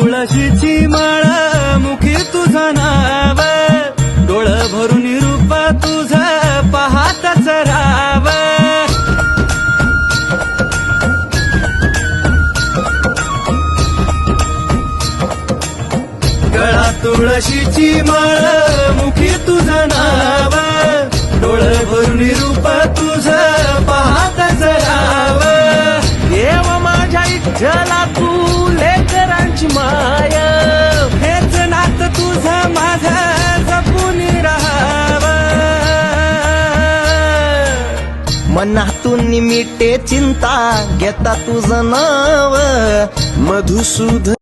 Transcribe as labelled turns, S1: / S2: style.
S1: तुळशीची माळ मुखी तुझं नाव, डोळ भरून रूप तुझं पाहतच राव. गळा तुळशीची माळ मुखी तुझं नाव, डोळ भरून रूप तुझं पाहतच राव.
S2: देव माझ्या इच्छला तू लेकरांची माय,
S1: हेच नात तुझं माझं जपून राहाव.
S2: मनातून मिटे चिंता घेता तुझं नाव मधुसूदन.